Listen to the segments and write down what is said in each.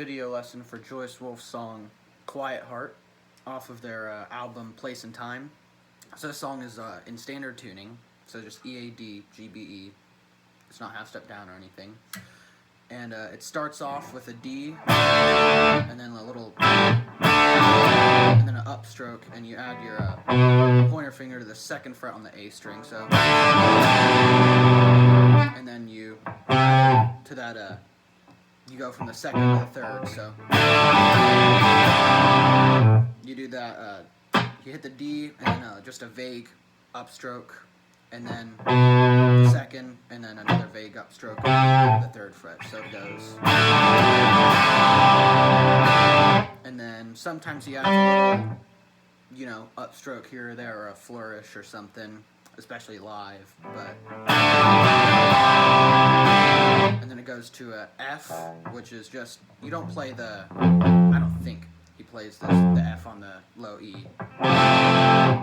video lesson for Joyous Wolf's song Quiet Heart off of their album Place and Time. So this song is in standard tuning, so just E, A, D, G, B, E. It's not half step down or anything. And it starts off with a D, and then a little, and then an upstroke, and you add your pointer finger to the second fret on the A string, so, and then you to that, you go from the second to the third, so you do that, you hit the D, and then just a vague upstroke, and then the second, and then another vague upstroke on the third fret, so it goes. And then sometimes you add a little, you know, upstroke here or there, or a flourish or something, especially live, but... And then it goes to a F, which is just, you don't play the, I don't think he plays this, the F on the low E.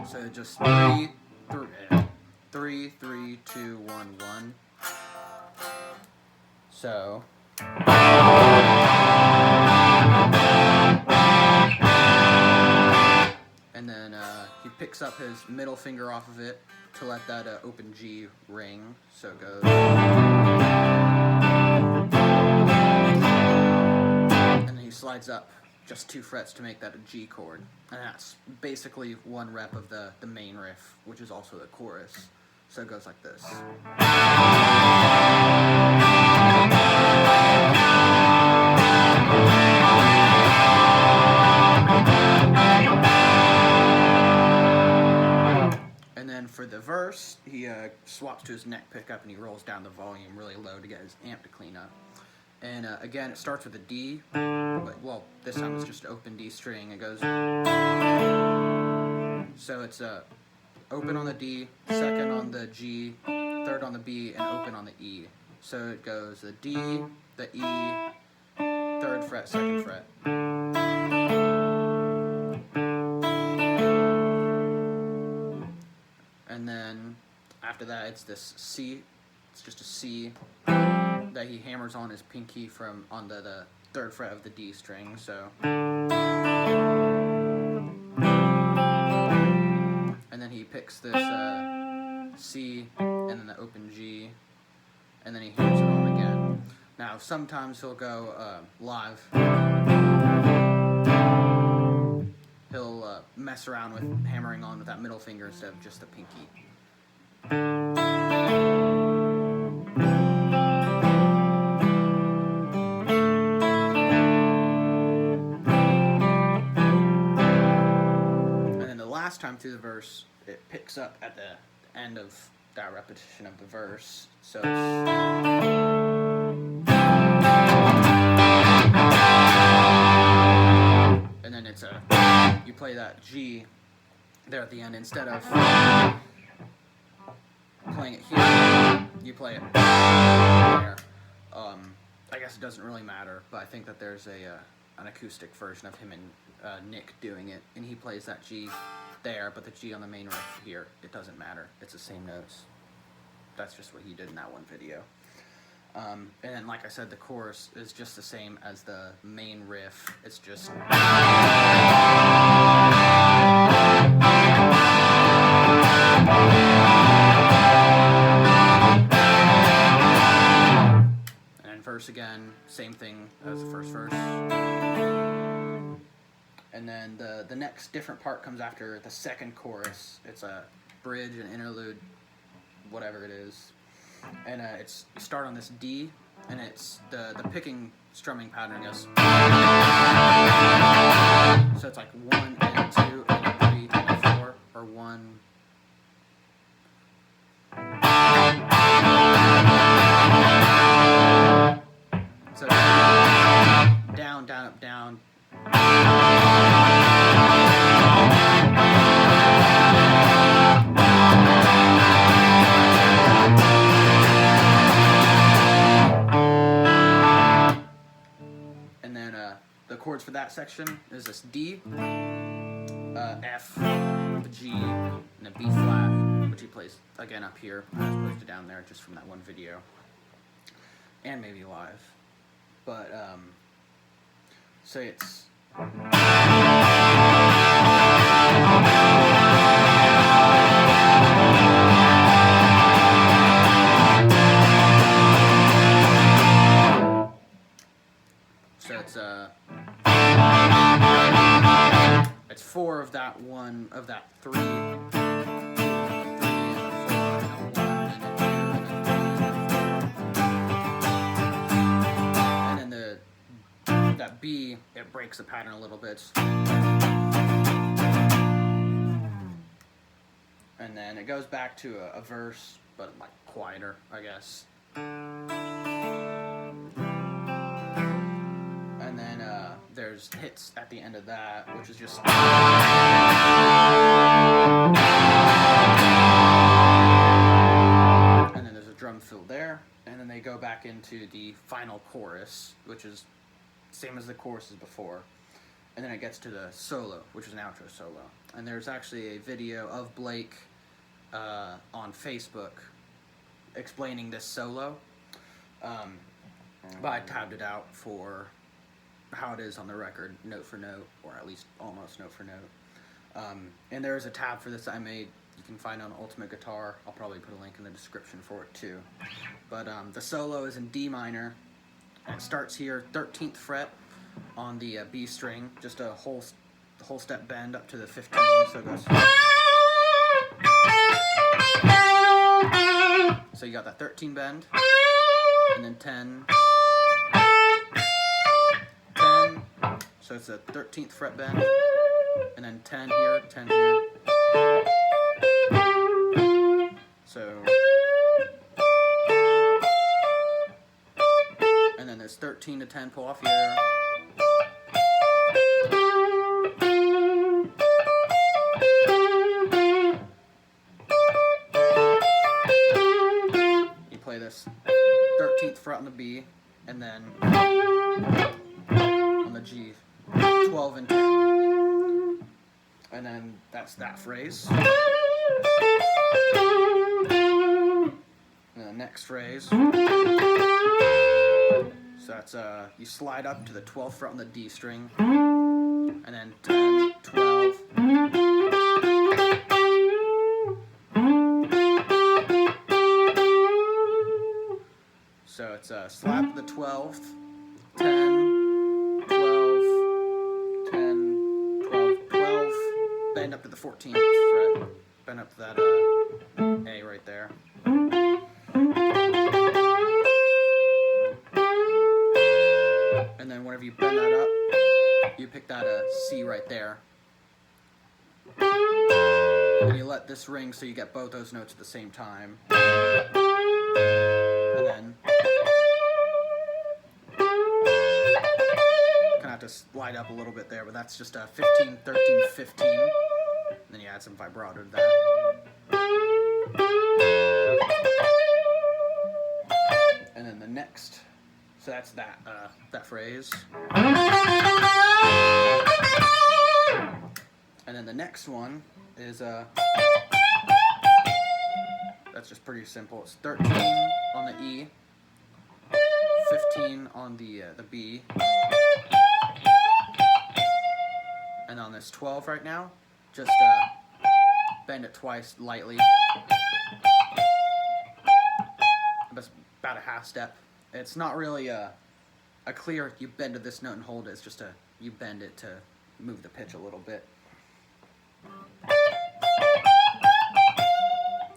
So just 3, 3, 2, 1, 1. So. And then he picks up his middle finger off of it to let that open G ring. So it goes. And then he slides up just 2 frets to make that a G chord. And that's basically 1 rep of the main riff, which is also the chorus. So it goes like this. And then for the verse, he swaps to his neck pickup and he rolls down the volume really low to get his amp to clean up. And again, it starts with a D, but, well, this time it's just an open D string. It goes, so it's open on the D, second on the G, third on the B, and open on the E. So it goes the D, the E, third fret, second fret. And then after that, it's this C. It's just a C that he hammers on his pinky from on the third fret of the D string. So. And then he picks this C and then the open G, and then he hammers it on again. Now sometimes he'll go live. He'll mess around with hammering on with that middle finger instead of just the pinky. Last time through the verse, it picks up at the end of that repetition of the verse. So it's, and then it's you play that G there at the end instead of playing it here. You play it there. I guess it doesn't really matter, but I think that there's an acoustic version of him and Nick doing it, and he plays that G there, but the G on the main riff here, it doesn't matter. It's the same notes. That's just what he did in that one video. And then, like I said, the chorus is just the same as the main riff. It's just... And then verse again, same thing as the first verse. And then the next different part comes after the second chorus. It's a bridge, an interlude, whatever it is. And it's you start on this D, and it's the picking strumming pattern goes. So it's like 1 and 2 and 3 and 4, or 1. So down, down, up, down. And then the chords for that section is this D, F, a G, and a B flat, which he plays again up here. I just pushed it down there just from that one video, and maybe live. But So it's it's four of that one of that three. That B, it breaks the pattern a little bit. And then it goes back to a verse, but like quieter, I guess. And then there's hits at the end of that, which is just... And then there's a drum fill there. And then they go back into the final chorus, which is same as the choruses before, and then it gets to the solo, which is an outro solo. And there's actually a video of Blake on Facebook explaining this solo, but I tabbed it out for how it is on the record, note for note, or at least almost note for note. And there is a tab for this I made. You can find on Ultimate Guitar. I'll probably put a link in the description for it too. But the solo is in D minor. And it starts here, 13th fret on the B string, just a whole step bend up to the 15, so it goes. So you got that 13 bend, and then 10, 10, so it's a 13th fret bend, and then 10 here, 10 here. So... And then there's 13 to 10 pull off here. You play this 13th fret on the B, and then on the G, 12 and 10. And then that's that phrase. And the next phrase. So that's, you slide up to the 12th fret on the D string, and then 10, 12. So it's a slap the 12th, 10, 12, 10, 12, 12, bend up to the 14th fret, bend up to that A right there. And then whenever you bend that up, you pick that C right there. And you let this ring so you get both those notes at the same time. And then kind of have to slide up a little bit there, but that's just a 15, 13, 15. And then you add some vibrato to that. And then the next... So that's that that phrase. And then the next one is that's just pretty simple. It's 13 on the E, 15 on the B, and on this 12 right now, just bend it twice lightly. That's about a half step. It's not really a clear, you bend to this note and hold it. It's just you bend it to move the pitch a little bit.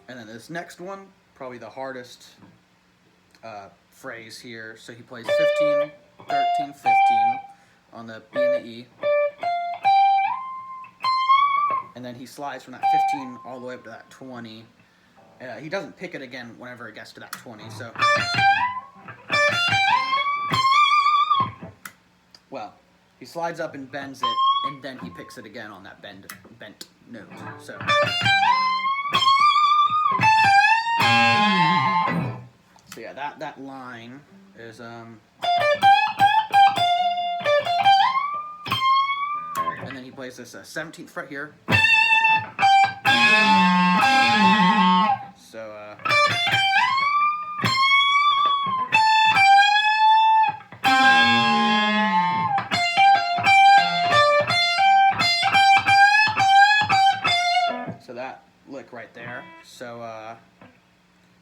And then this next one, probably the hardest phrase here. So he plays 15, 13, 15 on the B and the E. And then he slides from that 15 all the way up to that 20. He doesn't pick it again whenever it gets to that 20, so... Well, he slides up and bends it, and then he picks it again on that bent note. So yeah, that line is and then he plays this 17th fret here. So right there. So,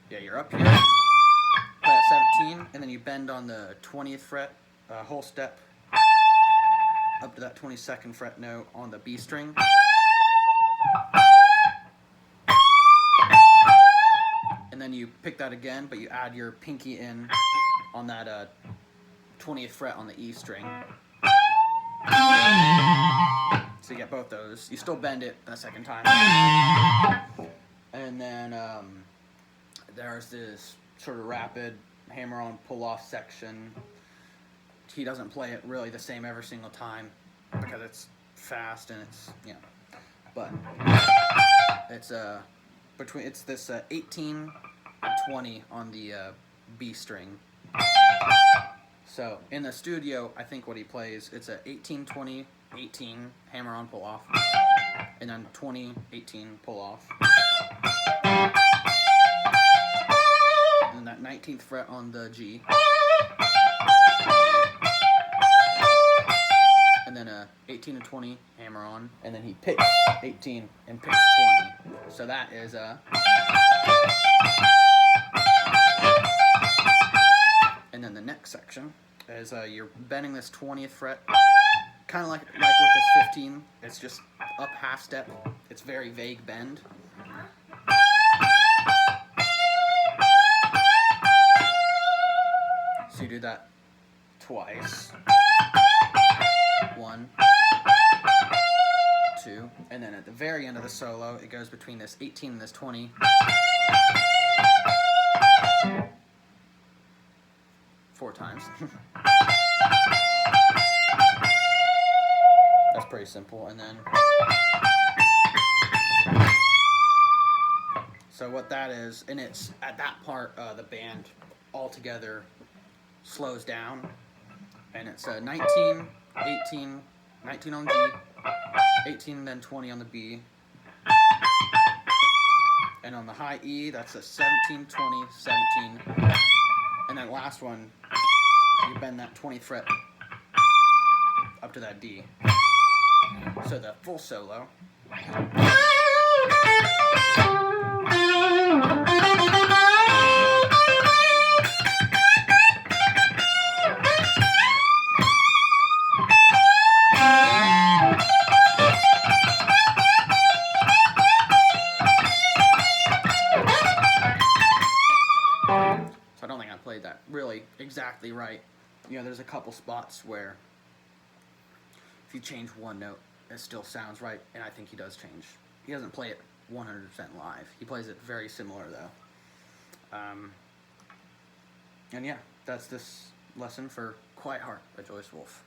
yeah, you're up here, play at 17, and then you bend on the 20th fret, whole step, up to that 22nd fret note on the B string. And then you pick that again, but you add your pinky in on that 20th fret on the E string. So you get both those. You still bend it that second time. And then there's this sort of rapid hammer-on pull-off section. He doesn't play it really the same every single time because it's fast and it's, you know, but it's it's this 18 and 20 on the B string. So in the studio, I think what he plays, it's a 18 20 18 hammer on pull off, and then 20 18 pull off, and that 19th fret on the G, and then a 18 and 20 hammer on, and then he picks 18 and picks 20. So that is and then the next section is you're bending this 20th fret, kind of like with this 15. It's just up half step. It's very vague bend. So you do that twice. 1, 2, and then at the very end of the solo, it goes between this 18 and this 20. 4 times. That's pretty simple. And then, so what that is, and it's at that part, the band altogether slows down, and it's 19, 18, 19 on G, 18, then 20 on the B, and on the high E, that's a 17, 20, 17, and then last one, you bend that 20th fret up to that D. So the full solo. So I don't think I played that really exactly right. You know, there's a couple spots where if you change one note, it still sounds right, and I think he does change. He doesn't play it 100% live. He plays it very similar, though. And yeah, that's this lesson for Quiet Heart by Joyous Wolf.